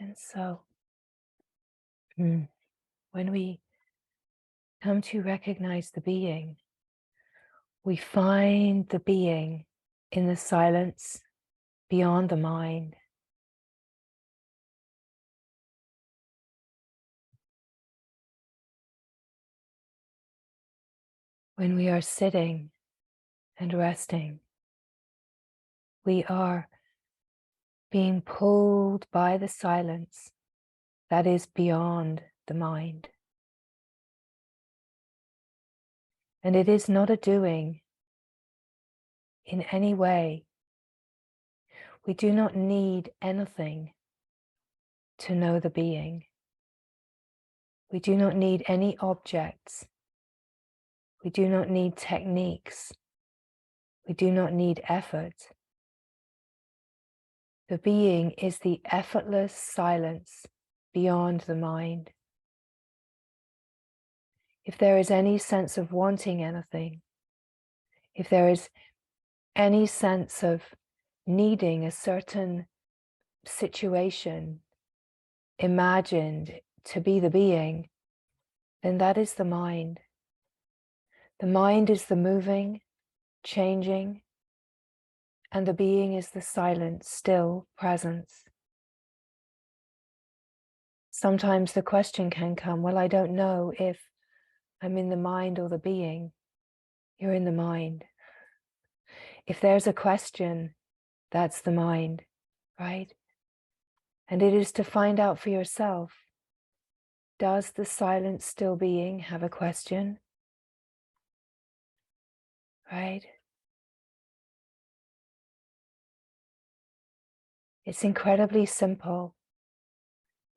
And so when we come to recognize the being, we find the being in the silence beyond the mind. When we are sitting and resting, we are being pulled by the silence that is beyond the mind. And it is not a doing in any way. We do not need anything to know the being. We do not need any objects. We do not need techniques. We do not need effort. The being is the effortless silence beyond the mind. If there is any sense of wanting anything, if there is any sense of needing a certain situation imagined to be the being, then that is the mind. The mind is the moving, changing, and the being is the silent, still presence. Sometimes the question can come, well, I don't know if I'm in the mind or the being. You're in the mind. If there's a question, that's the mind, right? And it is to find out for yourself, does the silent, still being have a question? Right? It's incredibly simple.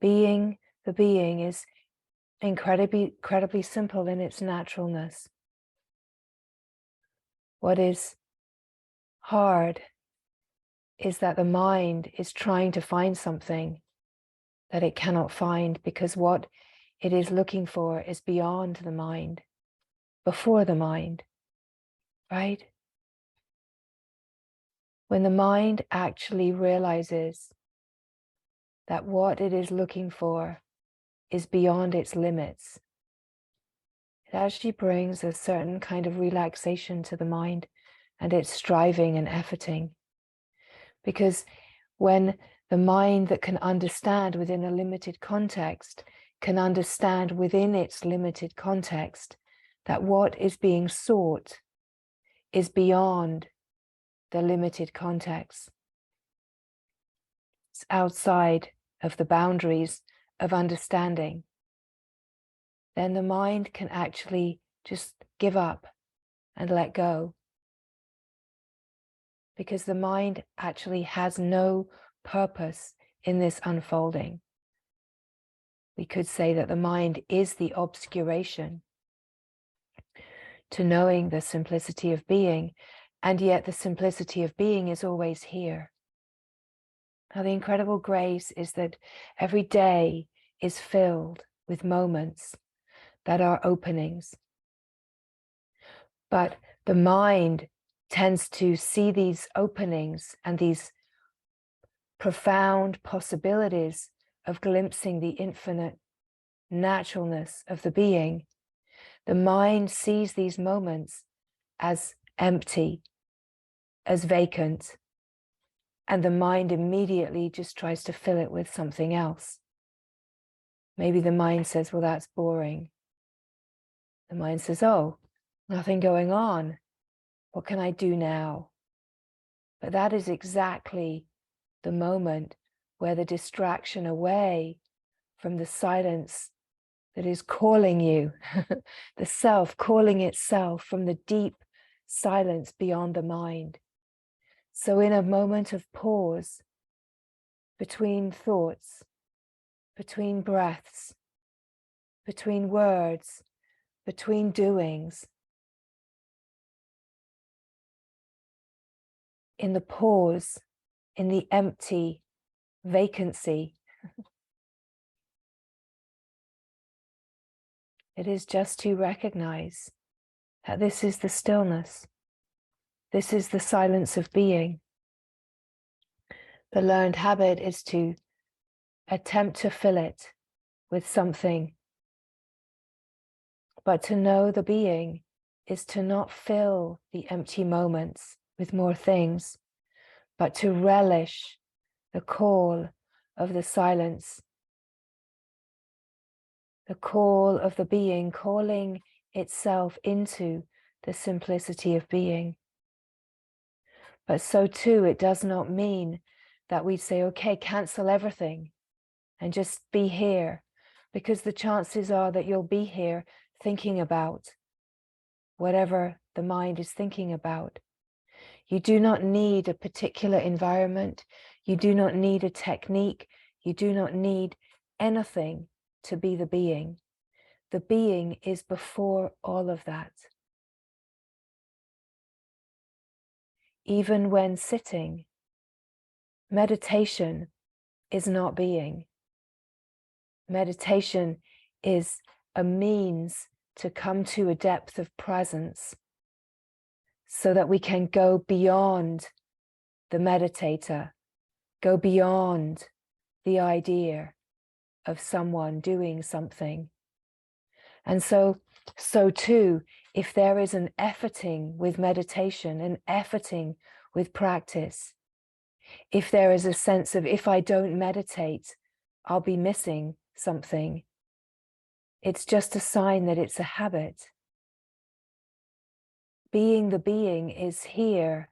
Being the being is incredibly simple in its naturalness. What is hard is that the mind is trying to find something that it cannot find, because what it is looking for is beyond the mind, before the mind, right? When the mind actually realizes that what it is looking for is beyond its limits, it actually brings a certain kind of relaxation to the mind and its striving and efforting. Because when the mind that can understand within a limited context can understand within its limited context that what is being sought is beyond the limited context. It's outside of the boundaries of understanding. Then the mind can actually just give up and let go. Because the mind actually has no purpose in this unfolding. We could say that the mind is the obscuration to knowing the simplicity of being, and yet the simplicity of being is always here. Now, the incredible grace is that every day is filled with moments that are openings. But the mind tends to see these openings and these profound possibilities of glimpsing the infinite naturalness of the being. The mind sees these moments as empty, as vacant, and the mind immediately just tries to fill it with something else. Maybe the mind says, well, that's boring. The mind says, oh, nothing going on. What can I do now? But that is exactly the moment where the distraction away from the silence that is calling you, the self calling itself from the deep silence beyond the mind. So in a moment of pause between thoughts, between breaths, between words, between doings, in the pause, in the empty vacancy, it is just to recognize that this is the stillness. This is the silence of being. The learned habit is to attempt to fill it with something. But to know the being is to not fill the empty moments with more things, but to relish the call of the silence, the call of the being calling itself into the simplicity of being. But so too, it does not mean that we say, okay, cancel everything and just be here, because the chances are that you'll be here thinking about whatever the mind is thinking about. You do not need a particular environment. You do not need a technique. You do not need anything to be the being. The being is before all of that. Even when sitting, meditation is not being. Meditation is a means to come to a depth of presence so that we can go beyond the meditator, go beyond the idea of someone doing something. And so too, if there is an efforting with meditation, an efforting with practice, if there is a sense of, if I don't meditate, I'll be missing something, it's just a sign that it's a habit. Being the being is here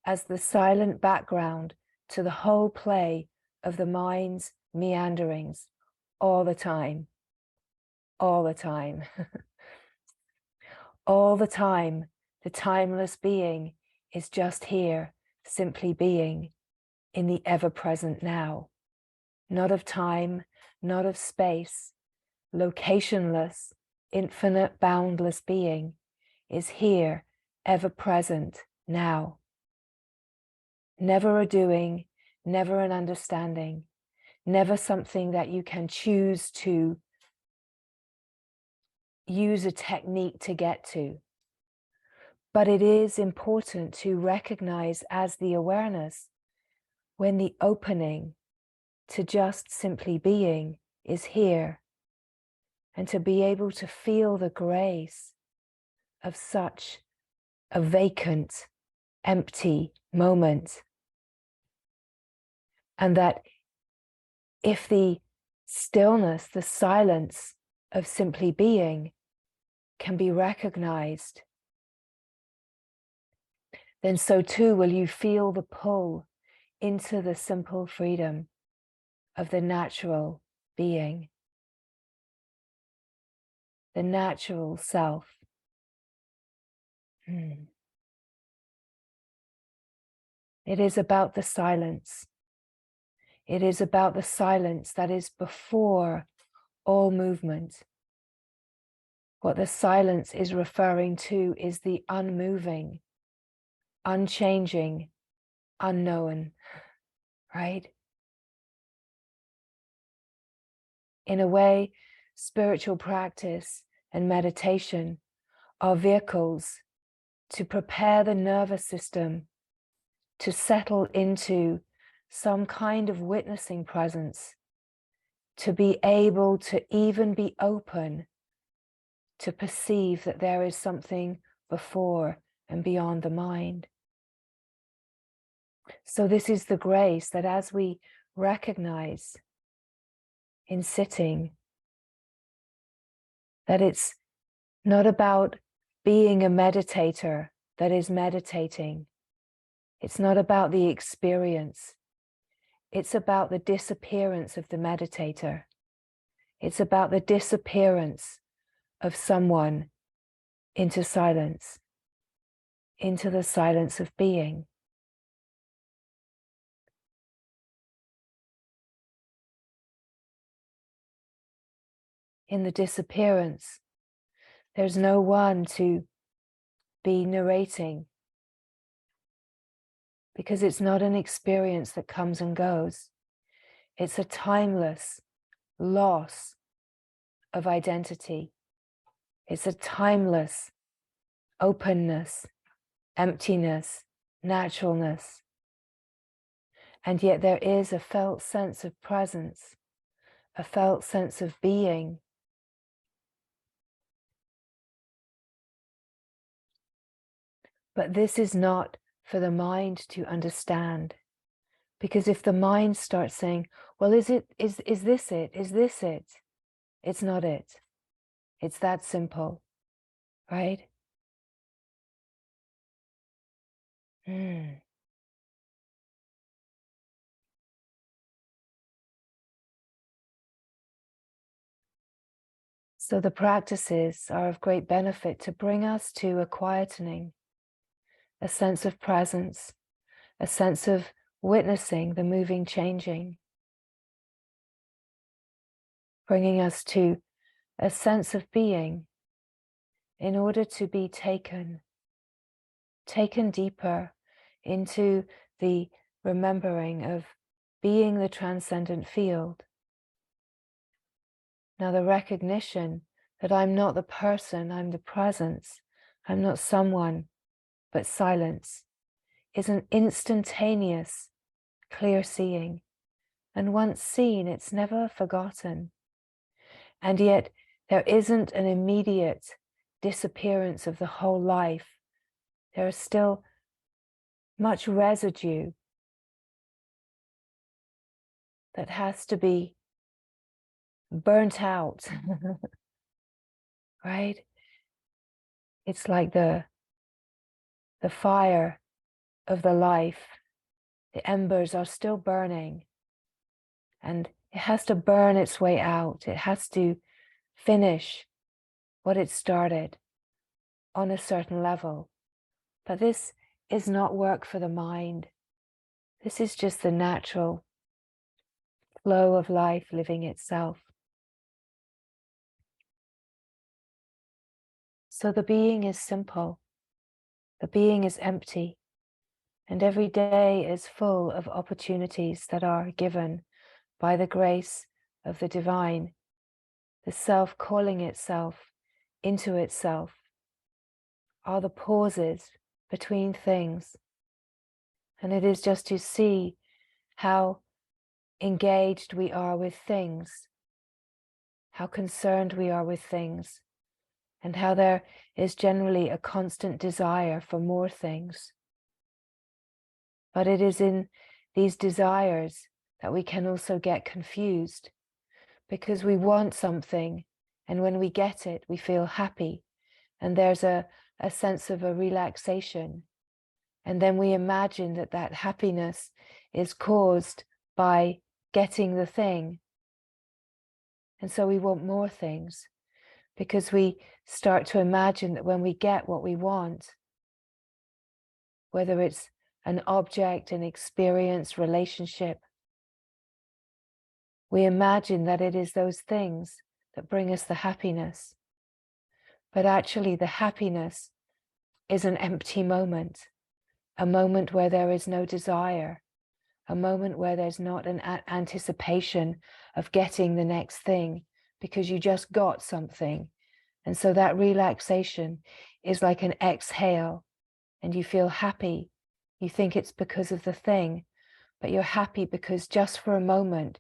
as the silent background to the whole play of the mind's meanderings all the time, all the time. All the time, the timeless being is just here, simply being in the ever-present now. Not of time, not of space, locationless, infinite, boundless being is here, ever-present now. Never a doing, never an understanding, never something that you can choose to use a technique to get to. But it is important to recognize as the awareness when the opening to just simply being is here, and to be able to feel the grace of such a vacant, empty moment. And that if the stillness, the silence of simply being can be recognized, then so too will you feel the pull into the simple freedom of the natural being, the natural self. It is about the silence. It is about the silence that is before all movement. What the silence is referring to is the unmoving, unchanging, unknown, right? In a way, spiritual practice and meditation are vehicles to prepare the nervous system to settle into some kind of witnessing presence, to be able to even be open to perceive that there is something before and beyond the mind. So this is the grace that as we recognize in sitting, that it's not about being a meditator that is meditating. It's not about the experience. It's about the disappearance of the meditator. It's about the disappearance of someone into silence, into the silence of being. In the disappearance, there's no one to be narrating, because it's not an experience that comes and goes. It's a timeless loss of identity. It's a timeless openness, emptiness, naturalness. And yet there is a felt sense of presence, a felt sense of being. But this is not for the mind to understand. Because if the mind starts saying, well, is this it? Is this it? It's not it. It's that simple, right? So the practices are of great benefit to bring us to a quietening, a sense of presence, a sense of witnessing the moving, changing, bringing us to a sense of being in order to be taken deeper into the remembering of being the transcendent field. Now the recognition that I'm not the person, I'm the presence, I'm not someone, but silence, is an instantaneous clear seeing. And once seen, it's never forgotten. And yet there isn't an immediate disappearance of the whole life. There is still much residue that has to be burnt out, right? It's like the fire of the life. The embers are still burning, and it has to burn its way out. It has to finish what it started on a certain level. But this is not work for the mind. This is just the natural flow of life living itself. So the being is simple. The being is empty. And every day is full of opportunities that are given by the grace of the divine, the self calling itself into itself, are the pauses between things. And it is just to see how engaged we are with things, how concerned we are with things, and how there is generally a constant desire for more things. But it is in these desires that we can also get confused, because we want something, and when we get it, we feel happy, and there's a sense of a relaxation. And then we imagine that that happiness is caused by getting the thing. And so we want more things, because we start to imagine that when we get what we want, whether it's an object, an experience, relationship, we imagine that it is those things that bring us the happiness. But actually the happiness is an empty moment, a moment where there is no desire, a moment where there's not an anticipation of getting the next thing, because you just got something. And so that relaxation is like an exhale, and you feel happy. You think it's because of the thing, but you're happy because just for a moment,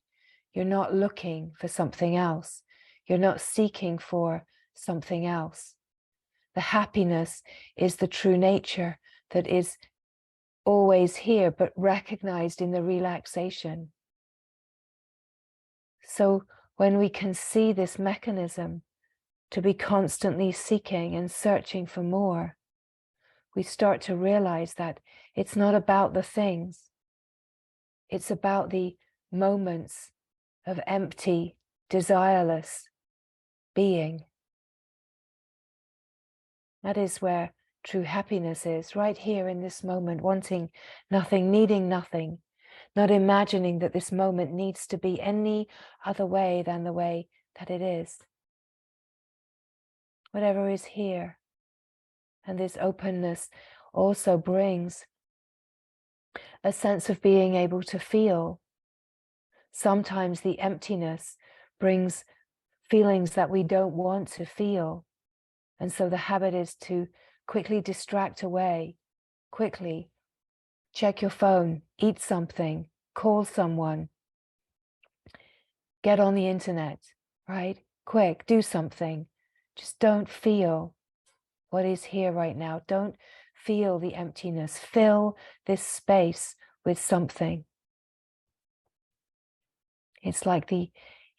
you're not looking for something else. You're not seeking for something else. The happiness is the true nature that is always here, but recognized in the relaxation. So when we can see this mechanism to be constantly seeking and searching for more, we start to realize that it's not about the things. It's about the moments of empty, desireless being. That is where true happiness is, right here in this moment, wanting nothing, needing nothing, not imagining that this moment needs to be any other way than the way that it is. Whatever is here. And this openness also brings a sense of being able to feel. Sometimes the emptiness brings feelings that we don't want to feel. And so the habit is to quickly distract away, quickly check your phone, eat something, call someone, get on the internet, right? Quick, do something. Just don't feel what is here right now. Don't feel the emptiness. Fill this space with something. It's like the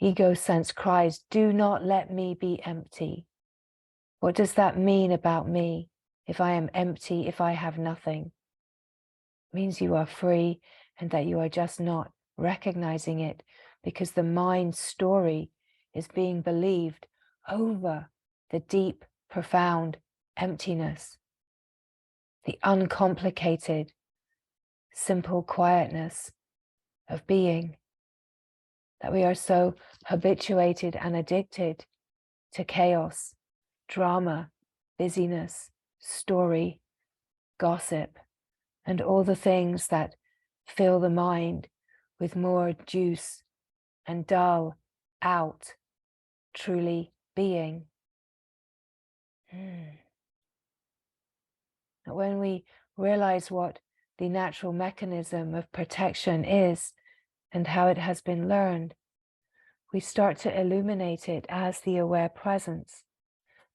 ego sense cries, do not let me be empty. What does that mean about me? If I am empty, if I have nothing, it means you are free and that you are just not recognizing it because the mind story is being believed over the deep, profound emptiness, the uncomplicated, simple quietness of being, that we are so habituated and addicted to chaos, drama, busyness, story, gossip, and all the things that fill the mind with more juice and dull out truly being. When we realize what the natural mechanism of protection is and how it has been learned, we start to illuminate it as the aware presence,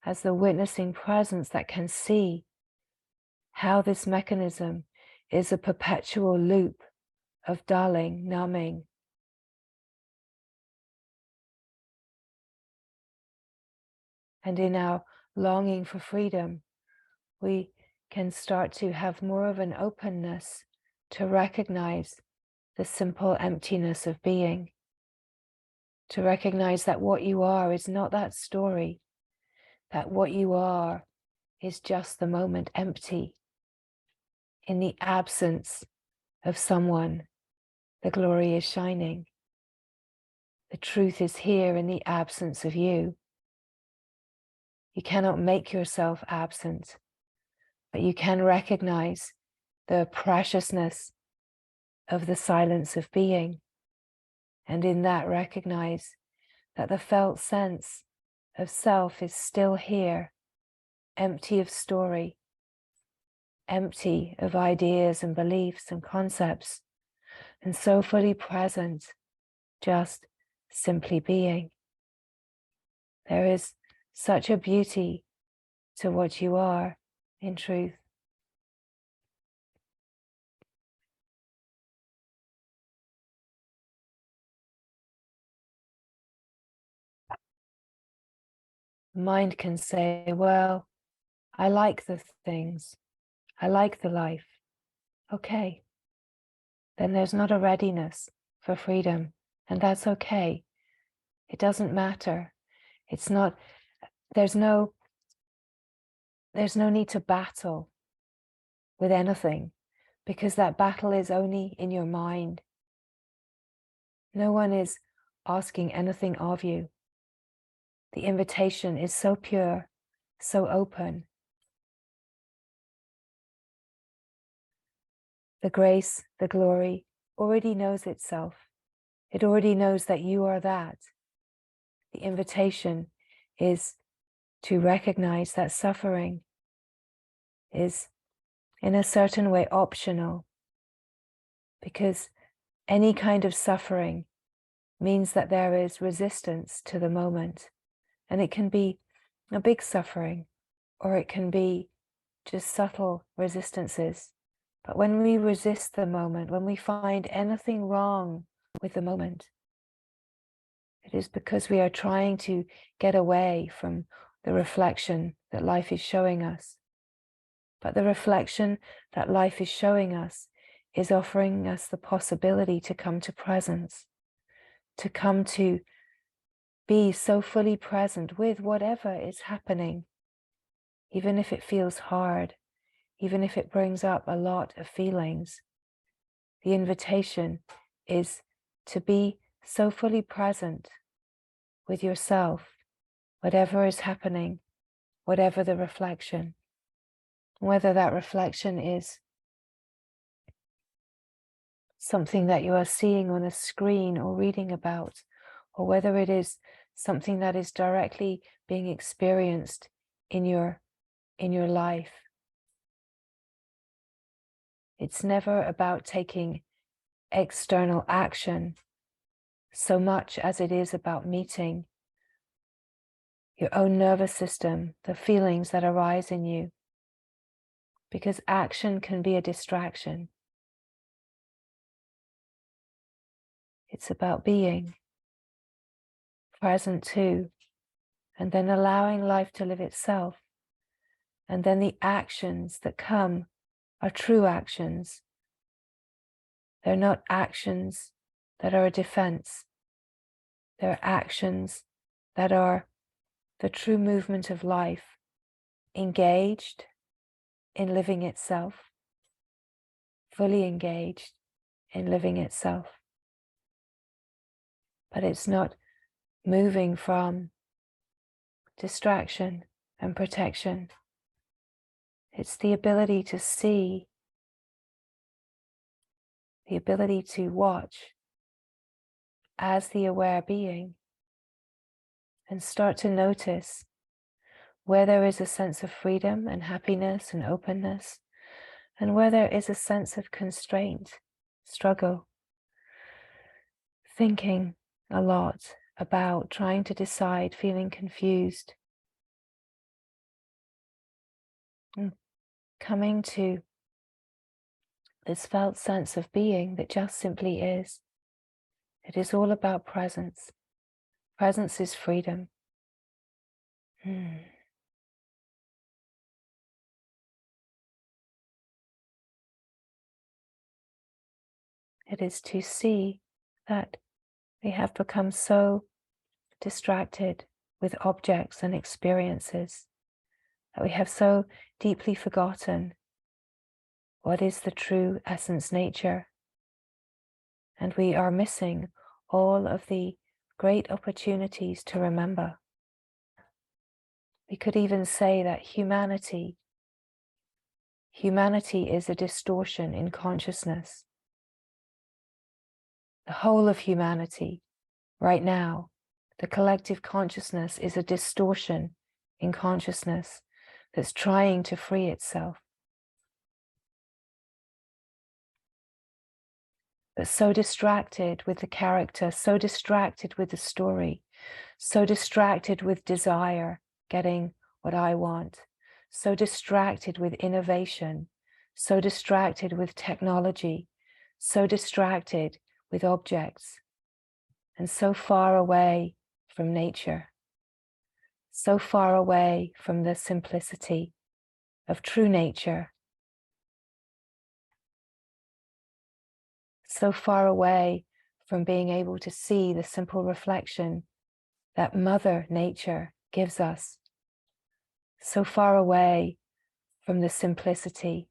as the witnessing presence that can see how this mechanism is a perpetual loop of dulling, numbing. And in our longing for freedom, we can start to have more of an openness to recognize the simple emptiness of being, to recognize that what you are is not that story, that what you are is just the moment empty. In the absence of someone, the glory is shining. The truth is here in the absence of you. You cannot make yourself absent, but you can recognize the preciousness of the silence of being. And in that, recognize that the felt sense of self is still here, empty of story, empty of ideas and beliefs and concepts, and so fully present, just simply being. There is such a beauty to what you are in truth. Mind can say, well, I like the things, I like the life. Okay, then there's not a readiness for freedom, and that's okay. It doesn't matter. It's not, there's no need to battle with anything, because that battle is only in your mind. No one is asking anything of you. The invitation is so pure, so open. The grace, the glory already knows itself. It already knows that you are that. The invitation is to recognize that suffering is in a certain way optional, because any kind of suffering means that there is resistance to the moment, and it can be a big suffering or it can be just subtle resistances. But when we resist the moment, when we find anything wrong with the moment, it is because we are trying to get away from the reflection that life is showing us. But the reflection that life is showing us is offering us the possibility to come to presence, to come to be so fully present with whatever is happening, even if it feels hard, even if it brings up a lot of feelings. The invitation is to be so fully present with yourself, whatever is happening, whatever the reflection, whether that reflection is something that you are seeing on a screen or reading about, or whether it is something that is directly being experienced in your life. It's never about taking external action so much as it is about meeting your own nervous system, the feelings that arise in you, because action can be a distraction. It's about being present to, and then allowing life to live itself. And then the actions that come are true actions. They're not actions that are a defense. They're actions that are the true movement of life, engaged in living itself, fully engaged in living itself. But it's not moving from distraction and protection. It's the ability to see, the ability to watch as the aware being, and start to notice where there is a sense of freedom and happiness and openness, and where there is a sense of constraint, struggle, thinking a lot about, trying to decide, feeling confused, and coming to this felt sense of being that just simply is. It is all about presence. Presence is freedom. It is to see that we have become so distracted with objects and experiences, that we have so deeply forgotten what is the true essence nature. And we are missing all of the great opportunities to remember. We could even say that humanity is a distortion in consciousness. The whole of humanity right now, the collective consciousness is a distortion in consciousness that's trying to free itself. But so distracted with the character, so distracted with the story, so distracted with desire, getting what I want, so distracted with innovation, so distracted with technology, so distracted with objects, and so far away from nature, so far away from the simplicity of true nature, so far away from being able to see the simple reflection that Mother Nature gives us, so far away from the simplicity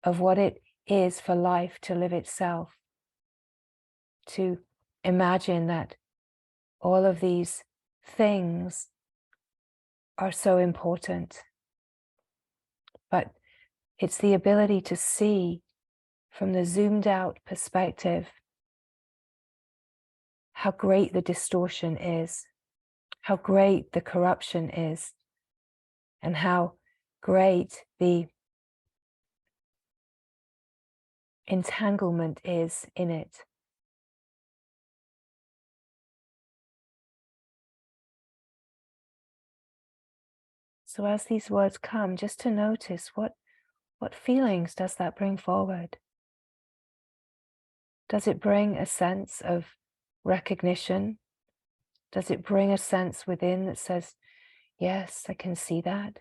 of what it is for life to live itself, to imagine that all of these things are so important. But it's the ability to see from the zoomed out perspective how great the distortion is, how great the corruption is, and how great the entanglement is in it. So as these words come, just to notice what feelings does that bring forward? Does it bring a sense of recognition? Does it bring a sense within that says, yes, I can see that?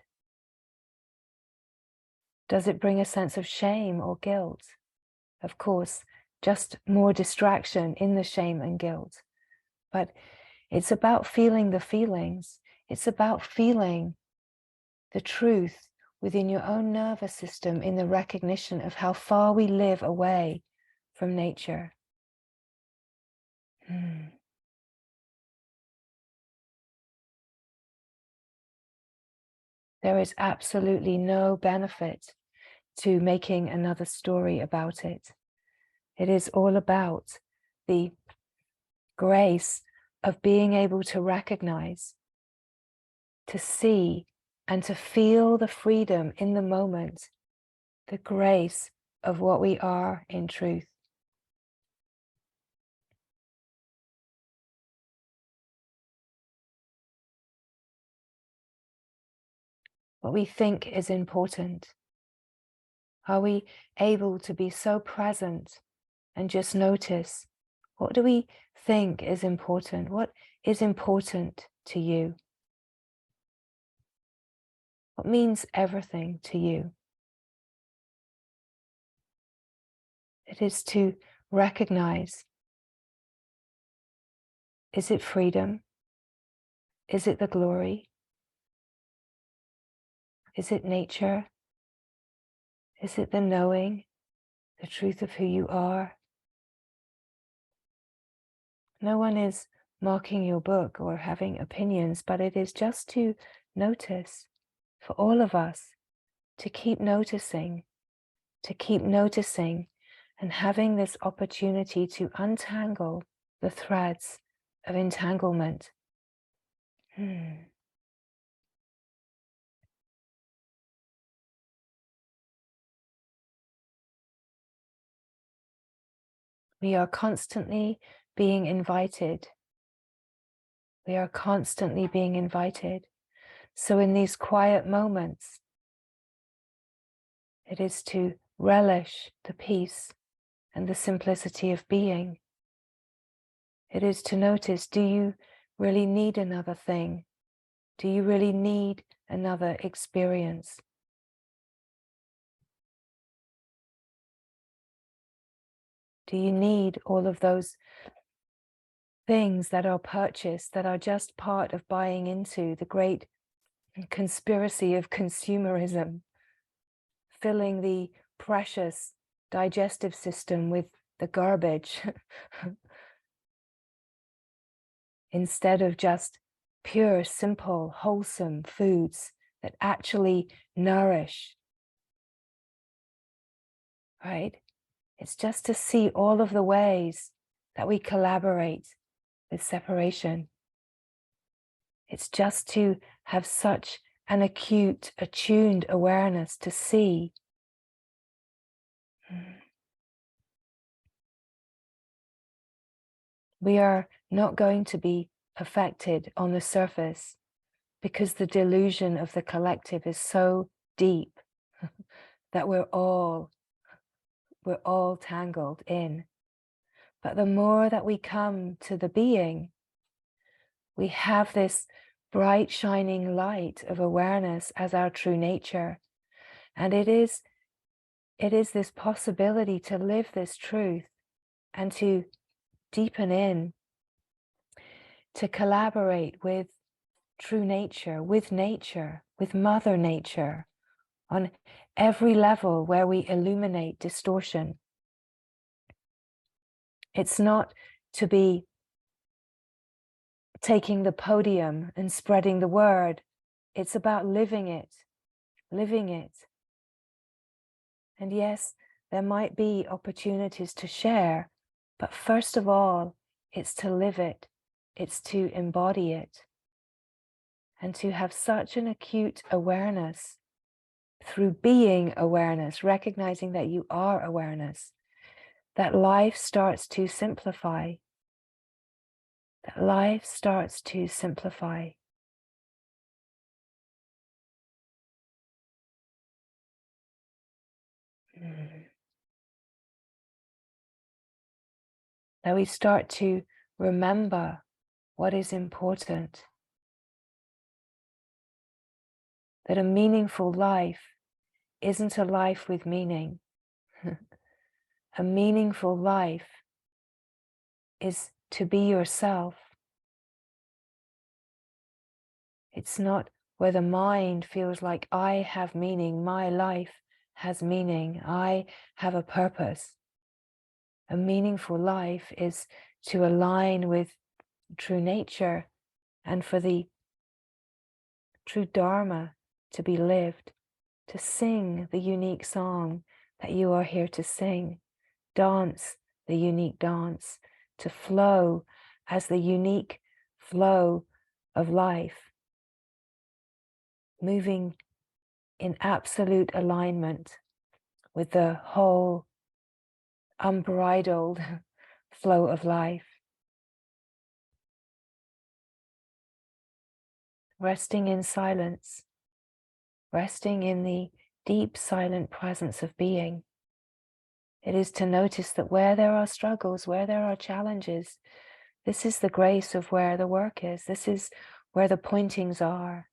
Does it bring a sense of shame or guilt? Of course, just more distraction in the shame and guilt. But it's about feeling the feelings. It's about feeling the truth within your own nervous system in the recognition of how far we live away from nature. There is absolutely no benefit to making another story about it. It is all about the grace of being able to recognize, to see, and to feel the freedom in the moment, the grace of what we are in truth. what we think is important? Are we able to be so present and just notice, what do we think is important? What is important to you? What means everything to you? It is to recognize, is it freedom? Is it the glory? Is it nature? Is it the knowing, the truth of who you are? No one is marking your book or having opinions, but it is just to notice, for all of us, to keep noticing, and having this opportunity to untangle the threads of entanglement. We are constantly being invited. We are constantly being invited. So in these quiet moments, it is to relish the peace and the simplicity of being. It is to notice, do you really need another thing? Do you really need another experience? Do you need all of those things that are purchased, that are just part of buying into the great conspiracy of consumerism, filling the precious digestive system with the garbage instead of just pure, simple, wholesome foods that actually nourish, right? It's just to see all of the ways that we collaborate with separation. It's just to have such an acute, attuned awareness to see we are not going to be affected on the surface because the delusion of the collective is so deep that we're all tangled in. But the more that we come to the being, we have this bright shining light of awareness as our true nature. And it is this possibility to live this truth and to deepen in, to collaborate with true nature, with Mother Nature, on every level where we illuminate distortion. It's not to be taking the podium and spreading the word. It's about living it. And yes, there might be opportunities to share, but first of all, it's to live it. It's to embody it. And to have such an acute awareness through being awareness, recognizing that you are awareness, that life starts to simplify. That life starts to simplify. That we start to remember what is important. That a meaningful life isn't a life with meaning. A meaningful life is to be yourself. It's not where the mind feels like I have meaning, my life has meaning, I have a purpose. A meaningful life is to align with true nature and for the true Dharma to be lived, to sing the unique song that you are here to sing, dance the unique dance, to flow as the unique flow of life, moving in absolute alignment with the whole unbridled flow of life. Resting in silence, resting in the deep, silent presence of being. It is to notice that where there are struggles, where there are challenges, this is the grace of where the work is. This is where the pointings are.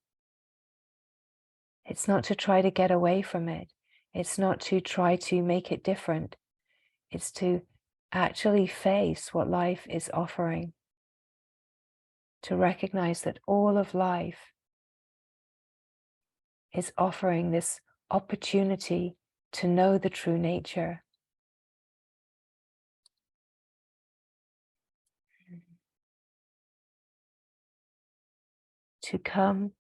It's not to try to get away from it. It's not to try to make it different. It's to actually face what life is offering. To recognize that all of life is offering this opportunity to know the true nature. To come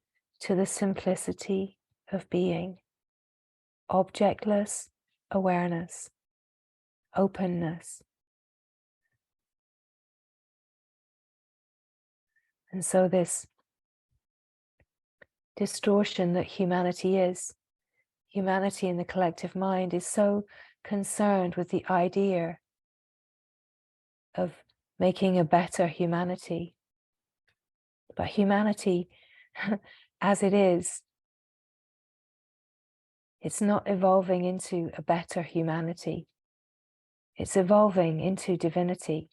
to the simplicity of being, objectless awareness, openness. And so this distortion that humanity is, humanity in the collective mind is so concerned with the idea of making a better humanity. But humanity, as it is, it's not evolving into a better humanity. It's evolving into divinity.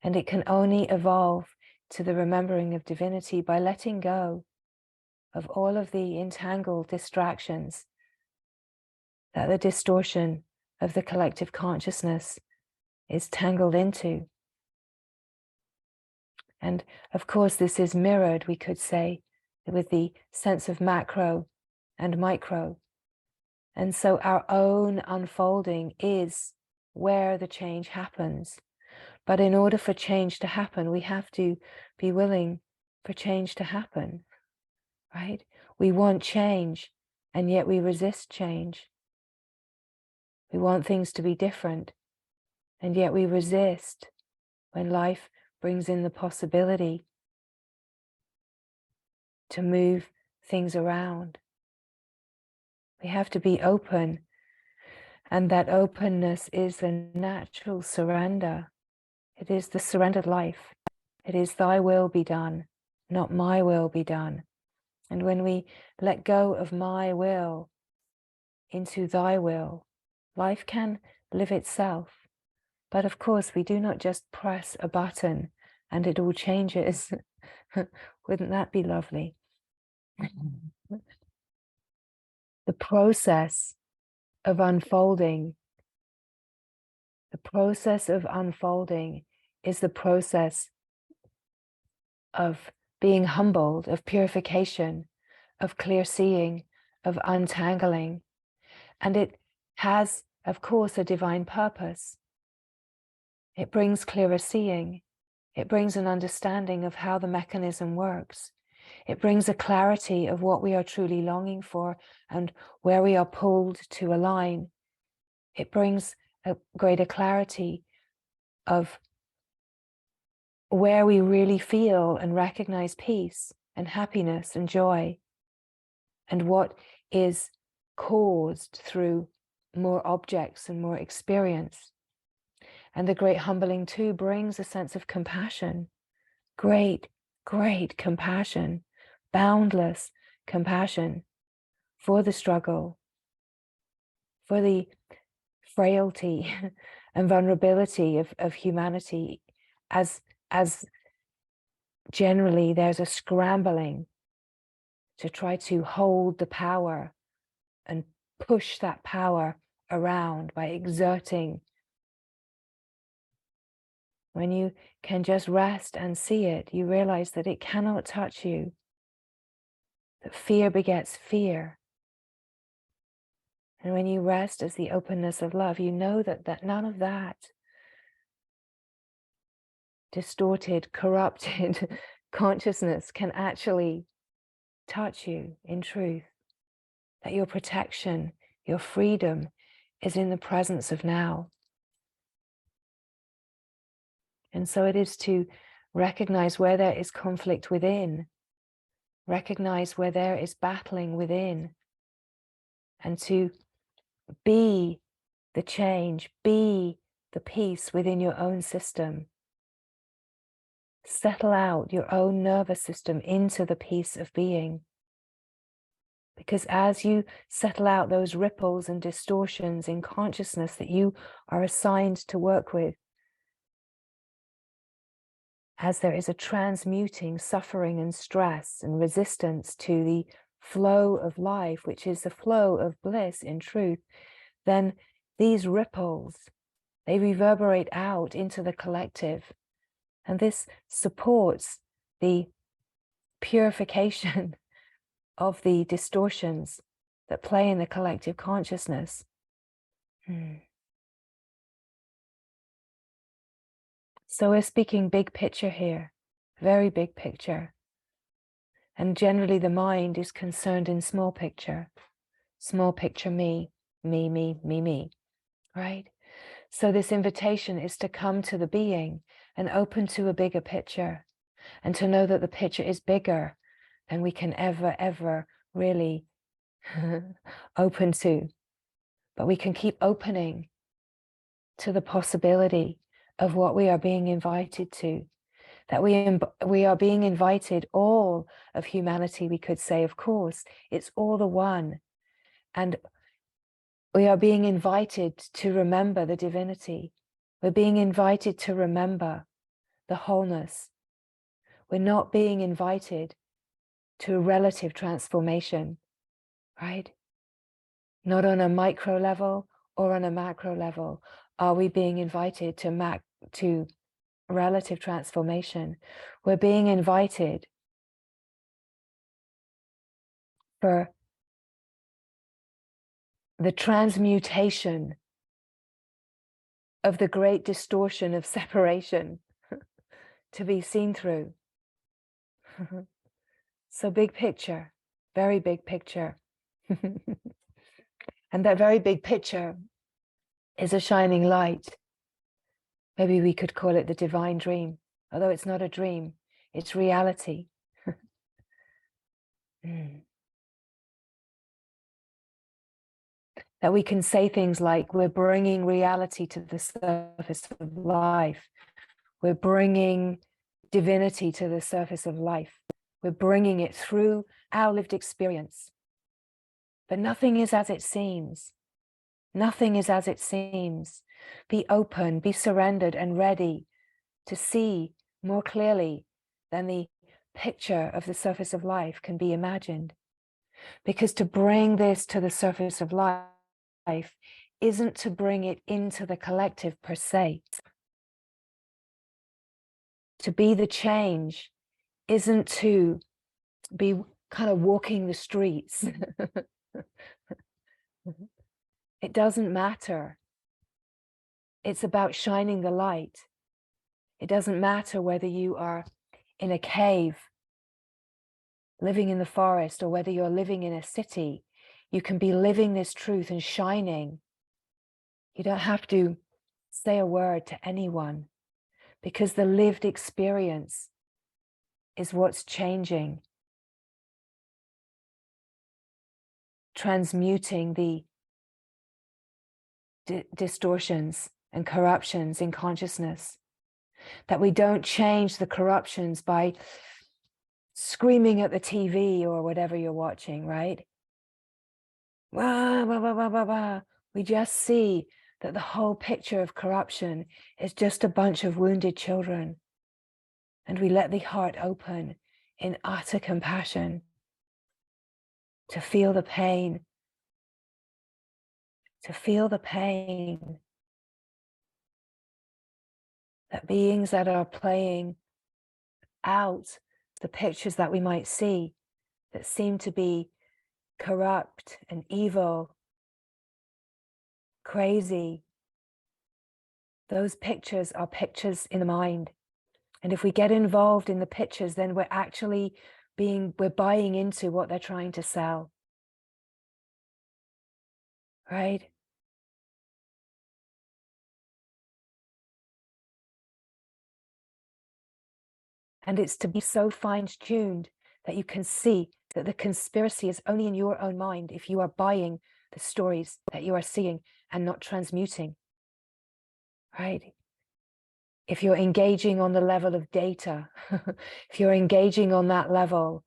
And it can only evolve to the remembering of divinity by letting go of all of the entangled distractions that the distortion of the collective consciousness is tangled into. And of course, this is mirrored, we could say, with the sense of macro and micro. And so our own unfolding is where the change happens. But in order for change to happen, we have to be willing for change to happen, right? We want change, and yet we resist change. We want things to be different, and yet we resist when life brings in the possibility to move things around. We have to be open, and that openness is the natural surrender. It is the surrendered life. It is thy will be done, not my will be done. And when we let go of my will into thy will, life can live itself. But of course, we do not just press a button and it all changes. Wouldn't that be lovely? The process of unfolding, is the process of being humbled, of purification, of clear seeing, of untangling. And it has, of course, a divine purpose. It brings clearer seeing. It brings an understanding of how the mechanism works. It brings a clarity of what we are truly longing for and where we are pulled to align. It brings a greater clarity of where we really feel and recognize peace and happiness and joy, and what is caused through more objects and more experience. And the great humbling too brings a sense of compassion, great compassion, boundless compassion for the struggle, for the frailty and vulnerability of humanity, as generally there's a scrambling to try to hold the power and push that power around by exerting. When you can just rest and see it, you realize that it cannot touch you, that fear begets fear. And when you rest as the openness of love, you know that none of that distorted, corrupted consciousness can actually touch you in truth, that your protection, your freedom is in the presence of now. And so it is to recognize where there is conflict within, recognize where there is battling within, and to be the change, be the peace within your own system. Settle out your own nervous system into the peace of being. Because as you settle out those ripples and distortions in consciousness that you are assigned to work with, as there is a transmuting suffering and stress and resistance to the flow of life, which is the flow of bliss in truth, then these ripples, they reverberate out into the collective. And this supports the purification of the distortions that play in the collective consciousness. So we're speaking big picture here, very big picture. And generally the mind is concerned in small picture me, me, me, me, me, right? So this invitation is to come to the being and open to a bigger picture, and to know that the picture is bigger than we can ever really open to. But we can keep opening to the possibility of what we are being invited to, that we are being invited, all of humanity, we could say, of course, it's all the one. And we are being invited to remember the divinity. We're being invited to remember the wholeness. We're not being invited to a relative transformation, right? Not on a micro level or on a macro level are we being invited to relative transformation. We're being invited for the transmutation of the great distortion of separation to be seen through. So big picture, very big picture. And that very big picture is a shining light. Maybe we could call it the divine dream, although it's not a dream, it's reality. That we can say things like, we're bringing reality to the surface of life. We're bringing divinity to the surface of life. We're bringing it through our lived experience. But nothing is as it seems. Nothing is as it seems. Be open, be surrendered and ready to see more clearly than the picture of the surface of life can be imagined. Because to bring this to the surface of life isn't to bring it into the collective per se. To be the change isn't to be kind of walking the streets. It doesn't matter. It's about shining the light. It doesn't matter whether you are in a cave, living in the forest, or whether you're living in a city. You can be living this truth and shining. You don't have to say a word to anyone, because the lived experience is what's changing, transmuting the distortions and corruptions in consciousness. That we don't change the corruptions by screaming at the TV or whatever you're watching, right? Wah, wah, wah, wah, wah, wah. We just see that the whole picture of corruption is just a bunch of wounded children. And we let the heart open in utter compassion to feel the pain, to feel the pain that beings that are playing out the pictures that we might see that seem to be corrupt and evil, crazy. Those pictures are pictures in the mind. And if we get involved in the pictures, then we're actually we're buying into what they're trying to sell. Right? And it's to be so fine-tuned that you can see that the conspiracy is only in your own mind if you are buying the stories that you are seeing and not transmuting. Right? If you're engaging on the level of data, if you're engaging on that level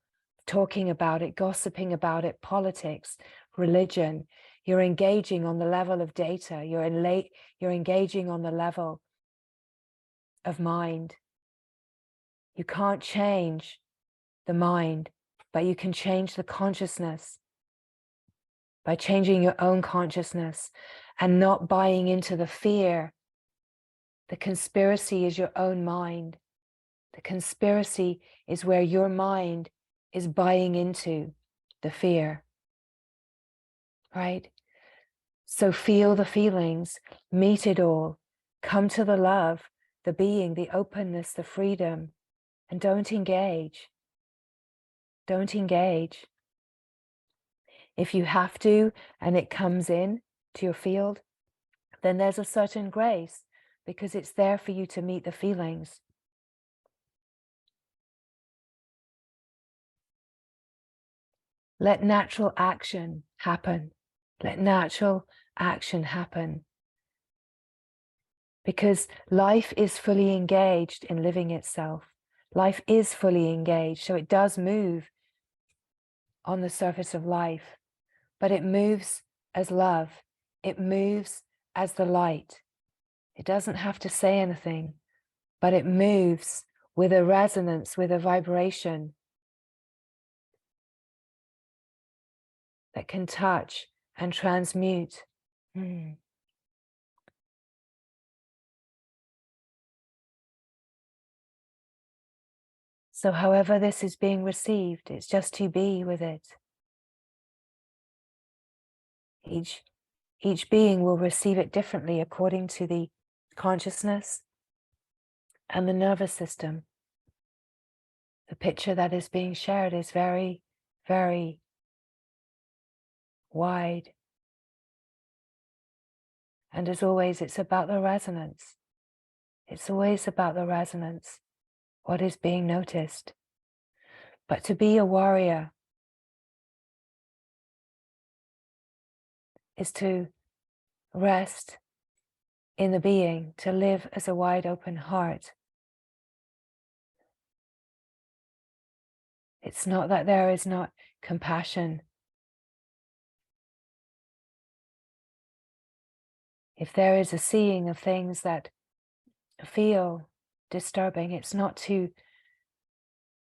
talking about it, gossiping about it, politics, religion. You're engaging on the level of data. You're engaging on the level of mind. You can't change the mind, but you can change the consciousness by changing your own consciousness and not buying into the fear. The conspiracy is your own mind. The conspiracy is where your mind is buying into the fear, right? So feel the feelings, meet it all, come to the love, the being, the openness, the freedom, and don't engage. Don't engage. If you have to, and it comes in to your field, then there's a certain grace because it's there for you to meet the feelings. Let natural action happen. Let natural action happen. Because life is fully engaged in living itself. Life is fully engaged, so it does move on the surface of life, but it moves as love. It moves as the light. It doesn't have to say anything, but it moves with a resonance, with a vibration that can touch and transmute. So however this is being received, it's just to be with it. Each being will receive it differently according to the consciousness and the nervous system. The picture that is being shared is very, very wide. And as always, it's about the resonance. It's always about the resonance, what is being noticed. But to be a warrior is to rest in the being, to live as a wide open heart. It's not that there is not compassion. If there is a seeing of things that feel disturbing, it's not to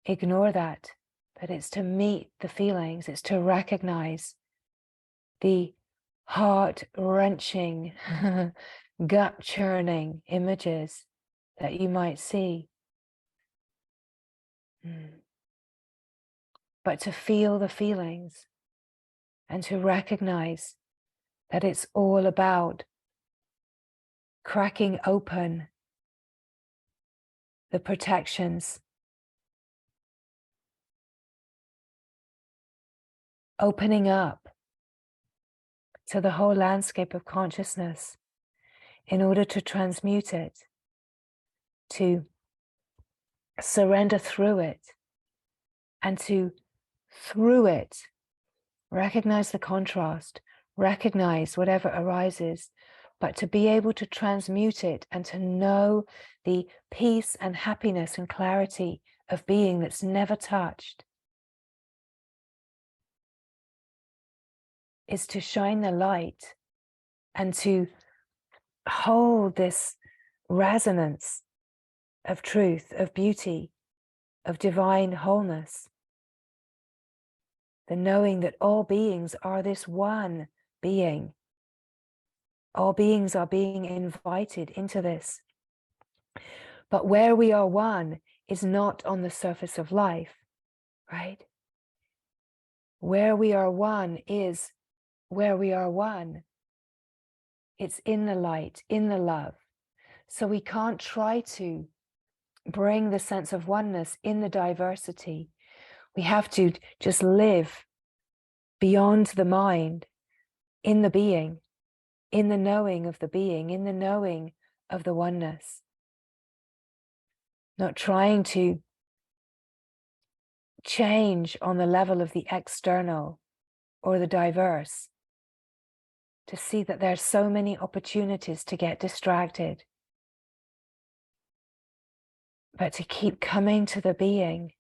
ignore that, but it's to meet the feelings. It's to recognize the heart-wrenching, gut-churning images that you might see. But to feel the feelings and to recognize that it's all about cracking open the protections, opening up to the whole landscape of consciousness in order to transmute it, to surrender through it, and to, through it, recognize the contrast, recognize whatever arises, but to be able to transmute it and to know the peace and happiness and clarity of being that's never touched, is to shine the light and to hold this resonance of truth, of beauty, of divine wholeness. The knowing that all beings are this one being. All beings are being invited into this. But where we are one is not on the surface of life, right? Where we are one is where we are one. It's in the light, in the love. So we can't try to bring the sense of oneness in the diversity. We have to just live beyond the mind, in the being, in the knowing of the being, in the knowing of the oneness. Not trying to change on the level of the external or the diverse, to see that there's so many opportunities to get distracted, but to keep coming to the being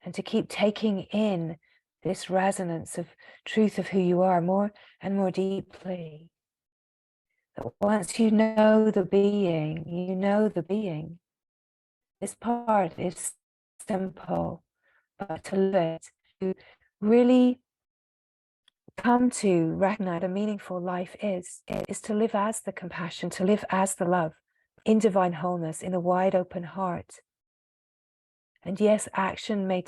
and to keep taking in this resonance of truth of who you are more and more deeply. That once you know the being, you know the being. This part is simple, but to live it, to really come to recognize a meaningful life is to live as the compassion, to live as the love, in divine wholeness, in a wide open heart. And yes, action may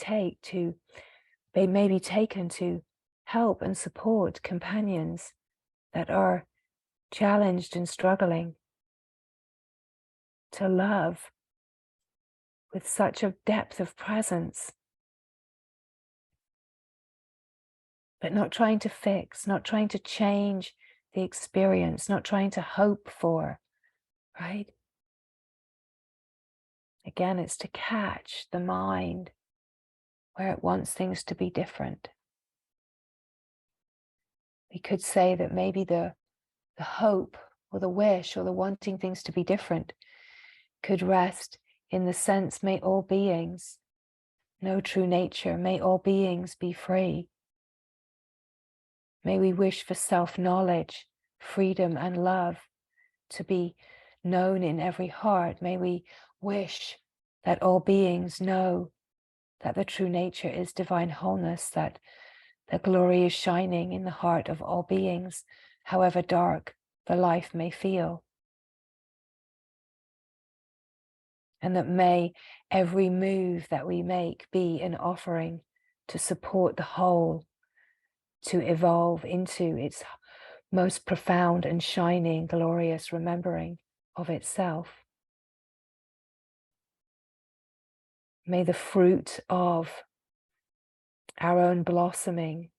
be taken to help and support companions that are challenged and struggling, to love with such a depth of presence, but not trying to fix, not trying to change the experience, not trying to hope for, right? Again, it's to catch the mind where it wants things to be different. We could say that maybe the hope or the wish or the wanting things to be different could rest in the sense, may all beings know true nature, may all beings be free. May we wish for self-knowledge, freedom and love to be known in every heart. May we wish that all beings know that the true nature is divine wholeness, that the glory is shining in the heart of all beings, however dark the life may feel. And that may every move that we make be an offering to support the whole, to evolve into its most profound and shining, glorious remembering of itself. May the fruit of our own blossoming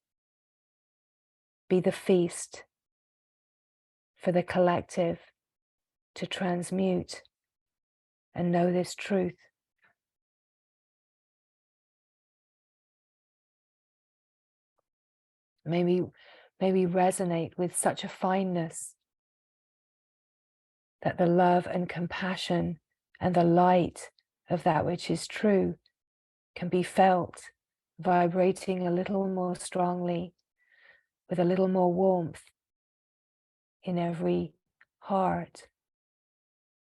be the feast for the collective to transmute and know this truth. May we resonate with such a fineness that the love and compassion and the light of that which is true can be felt vibrating a little more strongly, with a little more warmth in every heart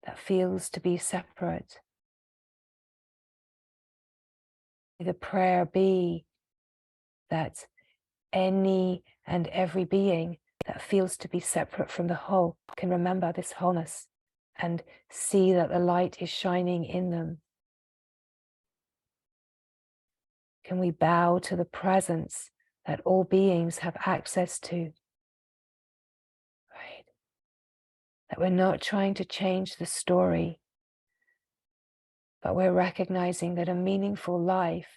that feels to be separate. May the prayer be that any and every being that feels to be separate from the whole can remember this wholeness and see that the light is shining in them. Can we bow to the presence that all beings have access to? Right? That we're not trying to change the story, but we're recognizing that a meaningful life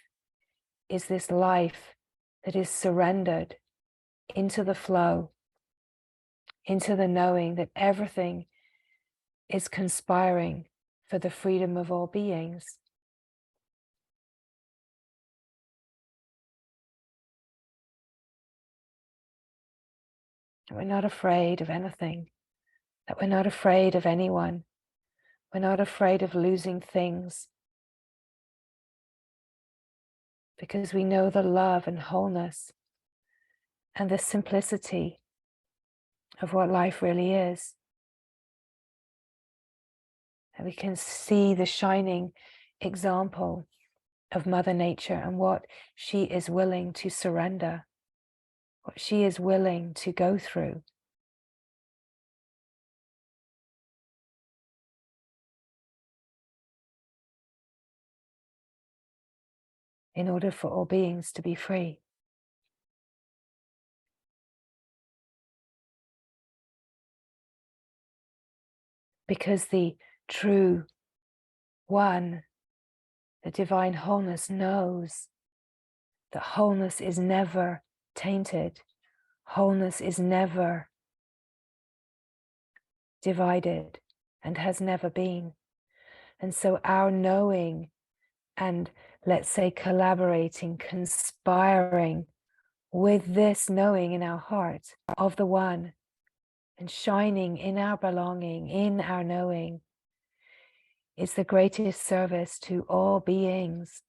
is this life that is surrendered into the flow, into the knowing that everything is conspiring for the freedom of all beings. That we're not afraid of anything, that we're not afraid of anyone, we're not afraid of losing things, because we know the love and wholeness and the simplicity of what life really is. And we can see the shining example of Mother Nature and what she is willing to surrender, what she is willing to go through. In order for all beings to be free. Because the true one, the divine wholeness, knows that wholeness is never tainted. Wholeness is never divided and has never been. And so our knowing and, let's say, collaborating, conspiring with this knowing in our heart of the one and shining in our belonging, in our knowing, is the greatest service to all beings.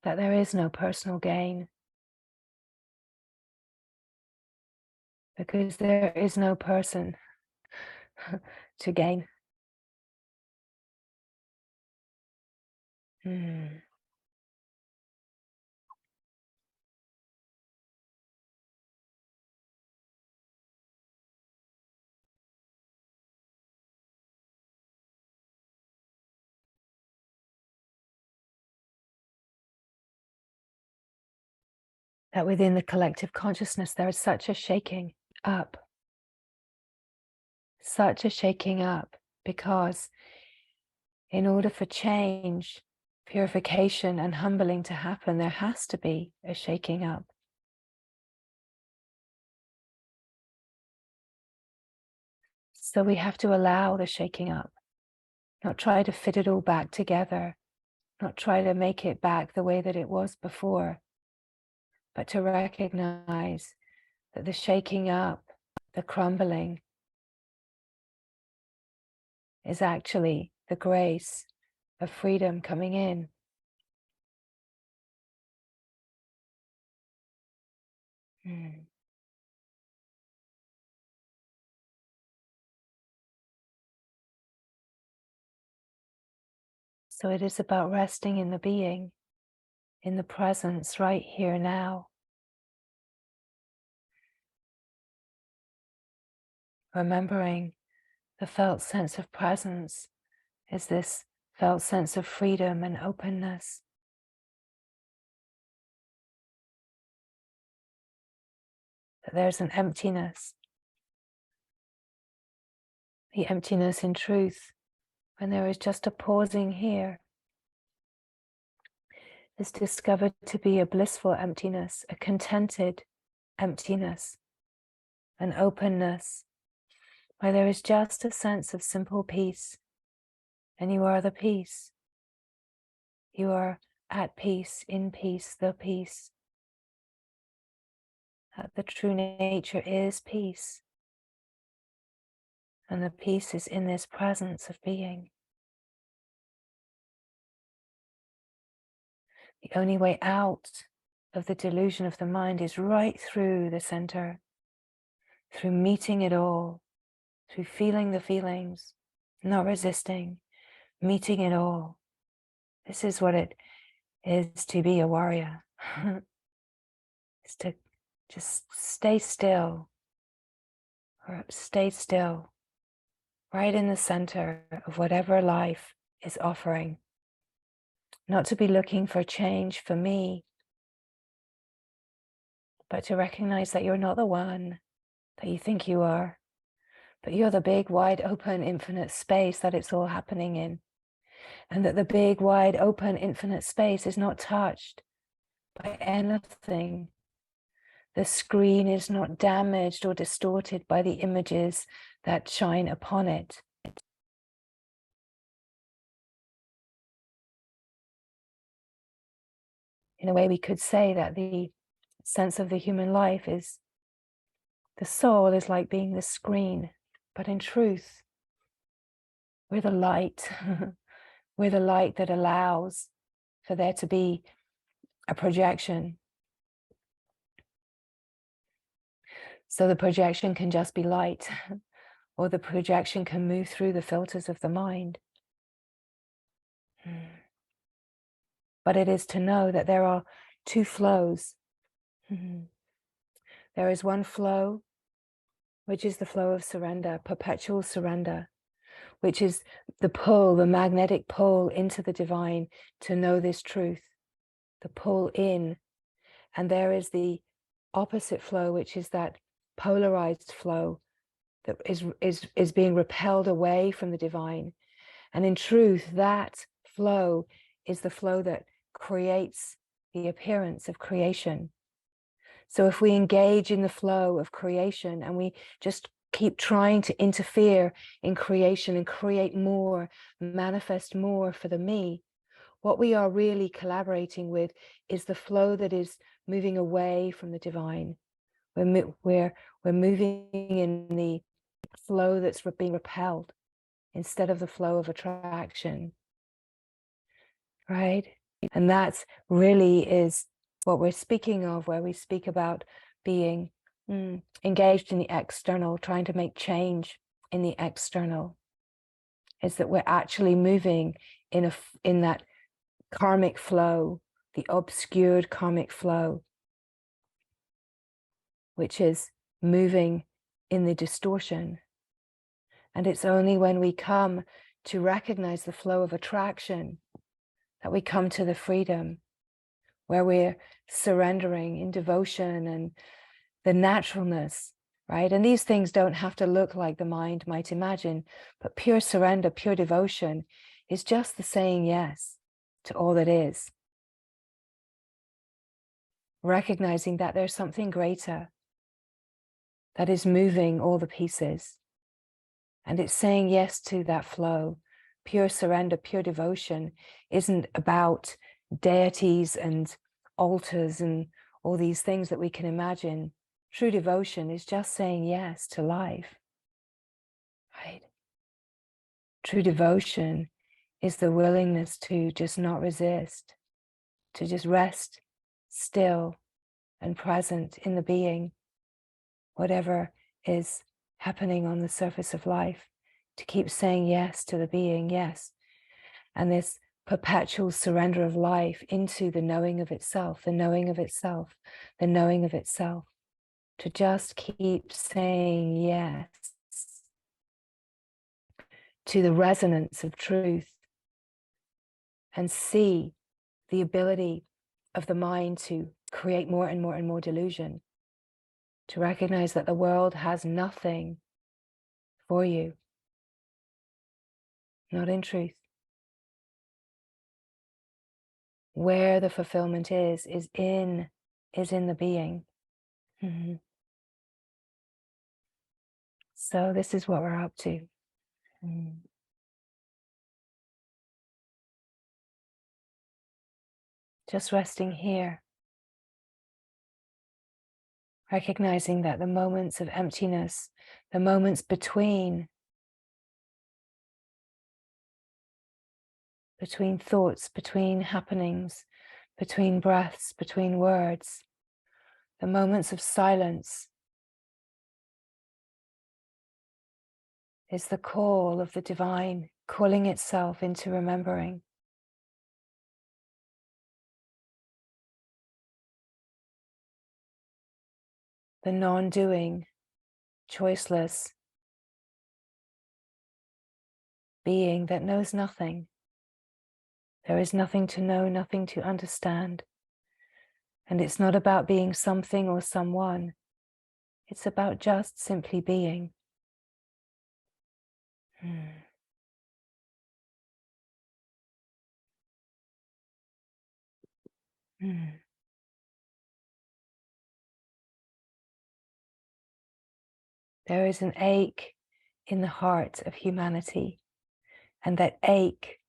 That there is no personal gain, because there is no person to gain. That within the collective consciousness there is such a shaking up, because in order for change, purification, and humbling to happen, there has to be a shaking up. So we have to allow the shaking up, not try to fit it all back together, not try to make it back the way that it was before, but to recognize that the shaking up, the crumbling, is actually the grace of freedom coming in. So it is about resting in the being, in the presence, right here now. Remembering the felt sense of presence is this felt sense of freedom and openness. That there's an emptiness. The emptiness in truth, when there is just a pausing here, is discovered to be a blissful emptiness, a contented emptiness, an openness, where there is just a sense of simple peace. And you are the peace. You are at peace, in peace, the peace. That the true nature is peace. And the peace is in this presence of being. The only way out of the delusion of the mind is right through the center, through meeting it all, through feeling the feelings, not resisting, meeting it all. This is what it is to be a warrior. It's to just stay still, or stay still, right in the center of whatever life is offering. Not to be looking for change for me, but to recognize that you're not the one that you think you are, but you're the big, wide open, infinite space that it's all happening in. And that the big, wide open, infinite space is not touched by anything. The screen is not damaged or distorted by the images that shine upon it. In a way, we could say that the sense of the human life is, the soul is like being the screen, but in truth, we're the light. We're the light that allows for there to be a projection. So the projection can just be light, or the projection can move through the filters of the mind. But it is to know that there are two flows. There is one flow, which is the flow of surrender, perpetual surrender, which is the pull, the magnetic pull into the divine to know this truth, the pull in. And there is the opposite flow, which is that polarized flow that is being repelled away from the divine. And in truth, that flow is the flow that creates the appearance of creation. So if we engage in the flow of creation and we just keep trying to interfere in creation and create more, manifest more for the me, what we are really collaborating with is the flow that is moving away from the divine, We're moving in the flow that's being repelled instead of the flow of attraction, right? And that's really is what we're speaking of, where we speak about being engaged in the external, trying to make change in the external, is that we're actually moving in that karmic flow, the obscured karmic flow, which is moving in the distortion. And it's only when we come to recognize the flow of attraction that we come to the freedom, where we're surrendering in devotion and the naturalness, right? And these things don't have to look like the mind might imagine, but pure surrender, pure devotion is just the saying yes to all that is. Recognizing that there's something greater that is moving all the pieces. And it's saying yes to that flow. Pure surrender, pure devotion isn't about deities and altars and all these things that we can imagine. True devotion is just saying yes to life, right? True devotion is the willingness to just not resist, to just rest still and present in the being, whatever is happening on the surface of life, to keep saying yes to the being, yes. And this perpetual surrender of life into the knowing of itself, the knowing of itself, the knowing of itself, to just keep saying yes to the resonance of truth and see the ability of the mind to create more and more and more delusion, to recognize that the world has nothing for you, not in truth. Where the fulfillment is in the being. Mm-hmm. So this is what we're up to. Just resting here, recognizing that the moments of emptiness, the moments between thoughts, between happenings, between breaths, between words, the moments of silence is the call of the divine, calling itself into remembering. The non-doing, choiceless being that knows nothing. There is nothing to know, nothing to understand. And it's not about being something or someone. It's about just simply being. There is an ache in the heart of humanity, and that ache,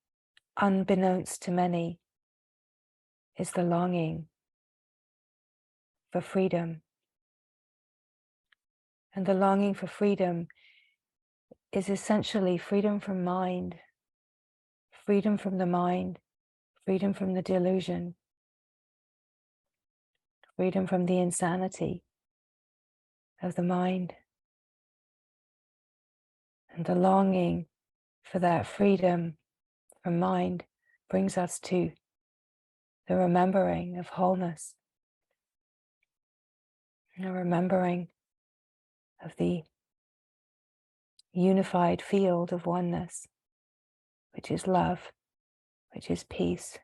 unbeknownst to many, is the longing for freedom. And the longing for freedom is essentially freedom from mind, freedom from the mind, freedom from the delusion, freedom from the insanity of the mind. And the longing for that freedom from mind brings us to the remembering of wholeness, the remembering of the unified field of oneness, which is love, which is peace,